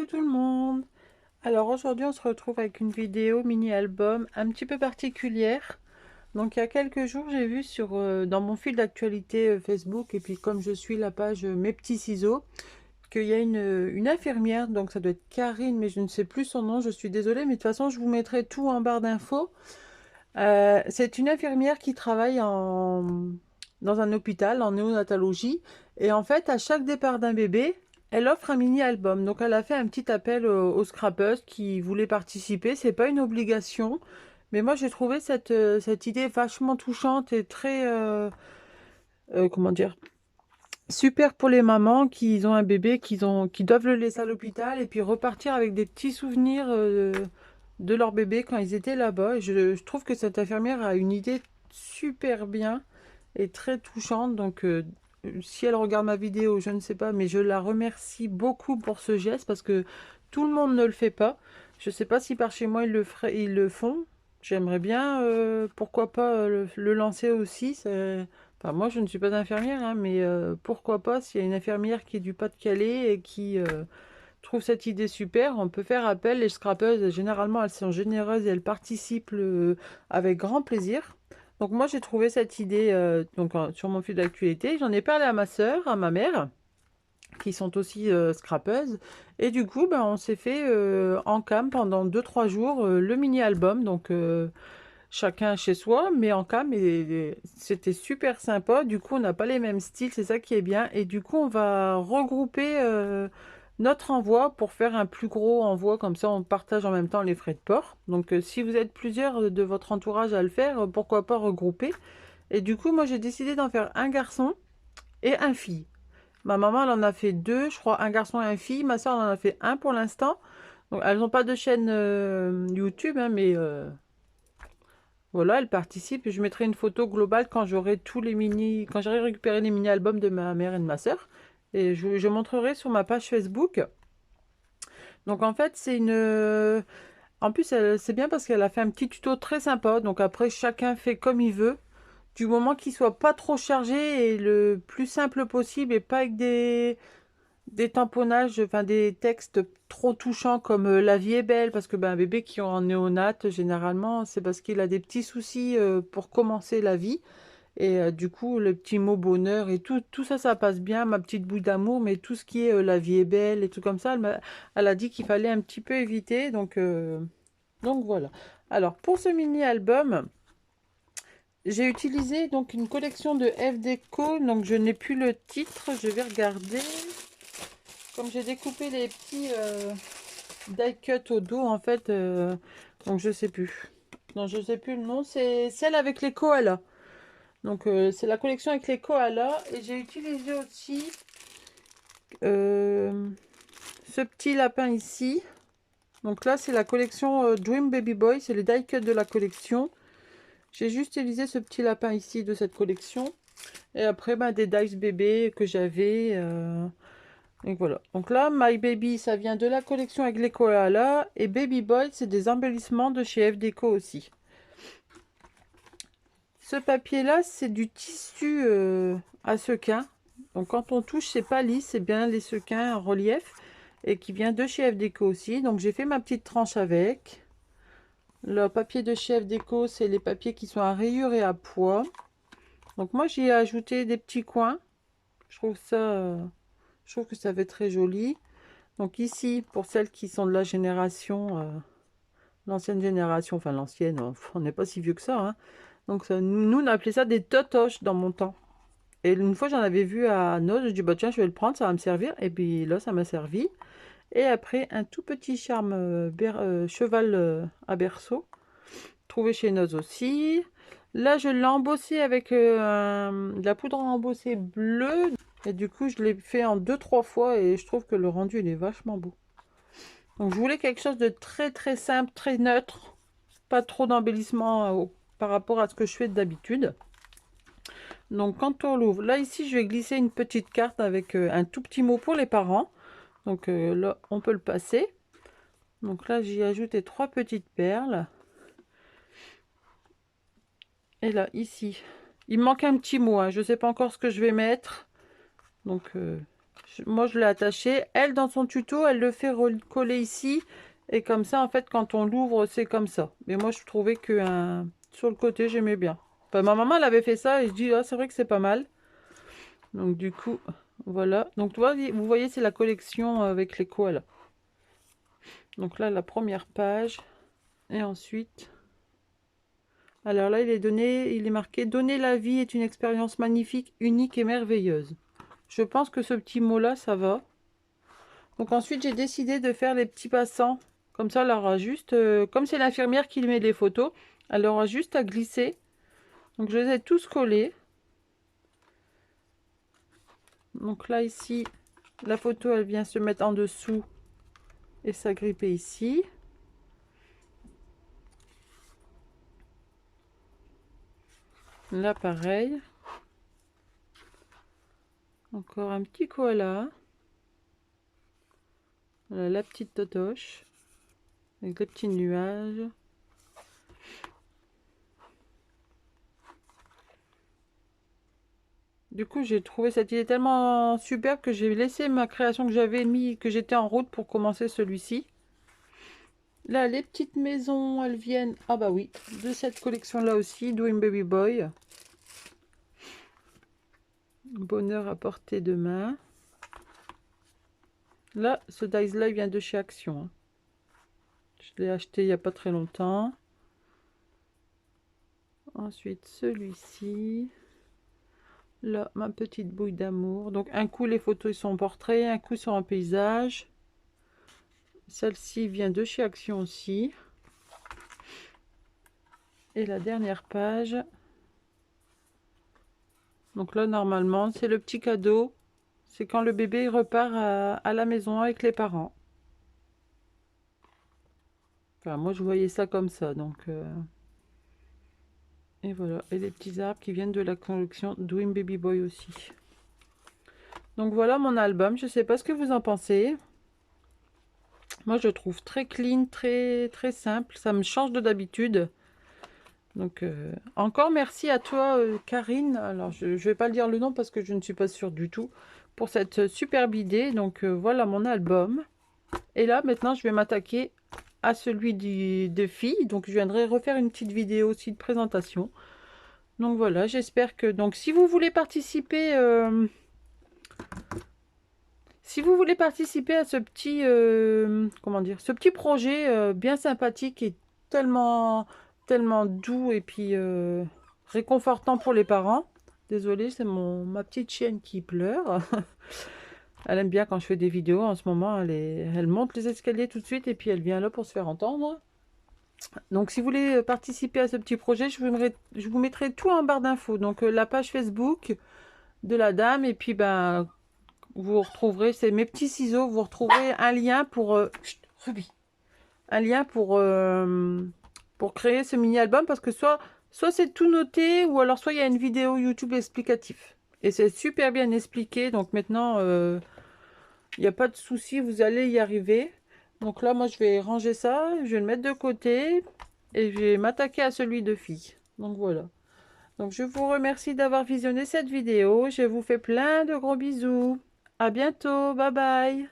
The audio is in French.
Coucou tout le monde! Alors aujourd'hui on se retrouve avec une vidéo mini-album un petit peu particulière. Donc il y a quelques jours j'ai vu dans mon fil d'actualité Facebook, et puis comme je suis la page Mes Petits Ciseaux, qu'il y a une infirmière, donc ça doit être Karine, mais je ne sais plus son nom, je suis désolée, mais de toute façon je vous mettrai tout en barre d'infos. C'est une infirmière qui travaille dans un hôpital en néonatologie. Et en fait, à chaque départ d'un bébé, elle offre un mini-album. Donc, elle a fait un petit appel aux scrappeuses qui voulaient participer. C'est pas une obligation. Mais moi, j'ai trouvé cette idée vachement touchante et très, comment dire, super pour les mamans qui ont un bébé, qui doivent le laisser à l'hôpital et puis repartir avec des petits souvenirs de leur bébé quand ils étaient là-bas. Et je trouve que cette infirmière a une idée super bien et très touchante. Donc, si elle regarde ma vidéo, je ne sais pas, mais je la remercie beaucoup pour ce geste parce que tout le monde ne le fait pas. Je ne sais pas si par chez moi ils le font. J'aimerais bien, pourquoi pas, le lancer aussi. Enfin, moi, je ne suis pas infirmière, hein, mais pourquoi pas, s'il y a une infirmière qui est du Pas-de-Calais et qui trouve cette idée super, on peut faire appel. Les scrapeuses, généralement, elles sont généreuses et elles participent avec grand plaisir. Donc moi, j'ai trouvé cette idée sur mon fil d'actualité. J'en ai parlé à ma sœur, à ma mère, qui sont aussi scrapeuses. Et du coup, ben, on s'est fait en cam pendant 2 3 jours le mini-album. Donc chacun chez soi, mais en cam, et c'était super sympa. Du coup, on n'a pas les mêmes styles, c'est ça qui est bien. Et du coup, on va regrouper notre envoi pour faire un plus gros envoi, comme ça on partage en même temps les frais de port. Donc si vous êtes plusieurs de votre entourage à le faire, pourquoi pas regrouper. Et du coup, moi j'ai décidé d'en faire un garçon et un fille. Ma maman, elle en a fait deux, je crois, un garçon et un fille. Ma soeur en a fait un pour l'instant. Donc, elles n'ont pas de chaîne YouTube, hein, mais voilà, elles participent. Je mettrai une photo globale quand quand j'aurai récupéré les mini-albums de ma mère et de ma soeur. Et je montrerai sur ma page Facebook. Donc en fait, en plus, c'est bien parce qu'elle a fait un petit tuto très sympa. Donc après, chacun fait comme il veut. Du moment qu'il soit pas trop chargé et le plus simple possible et pas avec des tamponnages, enfin des textes trop touchants comme la vie est belle. Parce que ben, un bébé qui est en néonate, généralement, c'est parce qu'il a des petits soucis pour commencer la vie. Et du coup, le petit mot bonheur et tout ça, ça passe bien, ma petite bouille d'amour, mais tout ce qui est la vie est belle et tout comme ça, elle a dit qu'il fallait un petit peu éviter, donc voilà. Alors, pour ce mini-album, j'ai utilisé donc une collection de F Déco, donc je n'ai plus le titre, je vais regarder. Comme j'ai découpé les petits die cut au dos, en fait, donc je sais plus. Non, je sais plus le nom, c'est celle avec les koalas. Donc c'est la collection avec les koalas. Et j'ai utilisé aussi euh, ce petit lapin ici. Donc là c'est la collection Dream Baby Boy. C'est les die cut de la collection. J'ai juste utilisé ce petit lapin ici de cette collection. Et après ben, des dice bébés que j'avais. Donc voilà. Donc là My Baby ça vient de la collection avec les koalas. Et Baby Boy c'est des embellissements de chez F Déco aussi. Ce papier-là, c'est du tissu à sequins. Donc quand on touche, c'est pas lisse, c'est bien les sequins en relief. Et qui vient de chez F Déco aussi. Donc j'ai fait ma petite tranche avec. Le papier de chez F Déco, c'est les papiers qui sont à rayures et à pois. Donc moi, j'y ai ajouté des petits coins. Je trouve que ça fait très joli. Donc ici, pour celles qui sont de la génération, l'ancienne génération, enfin l'ancienne, on n'est pas si vieux que ça, hein. Donc nous, on appelait ça des totoches dans mon temps. Et une fois, j'en avais vu à Noz, je dis, bah tiens, je vais le prendre, ça va me servir. Et puis là, ça m'a servi. Et après, un tout petit charme cheval à berceau, trouvé chez Noz aussi. Là, je l'ai embossé avec de la poudre à embosser bleue. Et du coup, je l'ai fait en 2 3 fois et je trouve que le rendu, il est vachement beau. Donc, je voulais quelque chose de très très simple, très neutre. Pas trop d'embellissement par rapport à ce que je fais d'habitude. Donc quand on l'ouvre, là ici je vais glisser une petite carte avec un tout petit mot pour les parents. Donc là on peut le passer. Donc là j'y ai ajouté 3 petites perles. Et là ici, il me manque un petit mot, hein. Je ne sais pas encore ce que je vais mettre. Donc Moi, je l'ai attaché. Elle, dans son tuto, elle le fait coller ici. Et comme ça, en fait, quand on l'ouvre, c'est comme ça. Mais moi, je trouvais que sur le côté, j'aimais bien. Enfin, ma maman, elle avait fait ça et je dis, ah, c'est vrai que c'est pas mal. Donc, du coup, voilà. Donc, vous voyez, c'est la collection avec les koalas. Donc là, la première page. Et ensuite... Alors là, il est marqué « Donner la vie est une expérience magnifique, unique et merveilleuse ». Je pense que ce petit mot-là, ça va. Donc ensuite, j'ai décidé de faire les petits passants. Comme ça, elle aura juste... comme c'est l'infirmière qui met les photos, elle aura juste à glisser. Donc je les ai tous collés. Donc là, ici, la photo, elle vient se mettre en dessous et s'agripper ici. Là, pareil. Encore un petit koala. Voilà, la petite totoche. Avec les petits nuages. Du coup, j'ai trouvé cette idée tellement superbe que j'ai laissé ma création que j'avais mis, que j'étais en route pour commencer celui-ci. Là, les petites maisons, elles viennent, ah bah oui, de cette collection-là aussi, Doing Baby Boy. Bonheur à portée de main. Là, ce dies-là, il vient de chez Action, hein. Je l'ai acheté il n'y a pas très longtemps. Ensuite, celui-ci. Là, ma petite bouille d'amour. Donc, un coup, les photos ils sont en portrait, un coup, sont en paysage. Celle-ci vient de chez Action aussi. Et la dernière page. Donc là, normalement, c'est le petit cadeau. C'est quand le bébé repart à la maison avec les parents. Enfin, moi, je voyais ça comme ça. Donc, et voilà. Et les petits arbres qui viennent de la collection Dream Baby Boy aussi. Donc voilà mon album. Je ne sais pas ce que vous en pensez. Moi, je trouve très clean, très, très simple. Ça me change de d'habitude. Donc, encore merci à toi, Karine. Alors, je ne vais pas le dire le nom parce que je ne suis pas sûre du tout. Pour cette superbe idée. Donc, voilà mon album. Et là, maintenant, je vais m'attaquer à celui de filles. Donc, je viendrai refaire une petite vidéo aussi de présentation. Donc, voilà, j'espère que... Donc, si vous voulez participer... si vous voulez participer à ce petit... comment dire? Ce petit projet bien sympathique et tellement doux et puis réconfortant pour les parents. Désolée, c'est ma petite chienne qui pleure. Elle aime bien quand je fais des vidéos. En ce moment, elle monte les escaliers tout de suite et puis elle vient là pour se faire entendre. Donc, si vous voulez participer à ce petit projet, je vous mettrai tout en barre d'infos. Donc, la page Facebook de la dame et puis, ben, vous retrouverez, c'est mes petits ciseaux, vous retrouverez un lien pour... chut, Ruby. Un lien pour créer ce mini-album parce que soit c'est tout noté ou alors soit il y a une vidéo YouTube explicative. Et c'est super bien expliqué. Donc, maintenant... il n'y a pas de souci, vous allez y arriver. Donc là, moi, je vais ranger ça, je vais le mettre de côté et je vais m'attaquer à celui de filles. Donc voilà. Donc je vous remercie d'avoir visionné cette vidéo. Je vous fais plein de gros bisous. À bientôt, bye bye.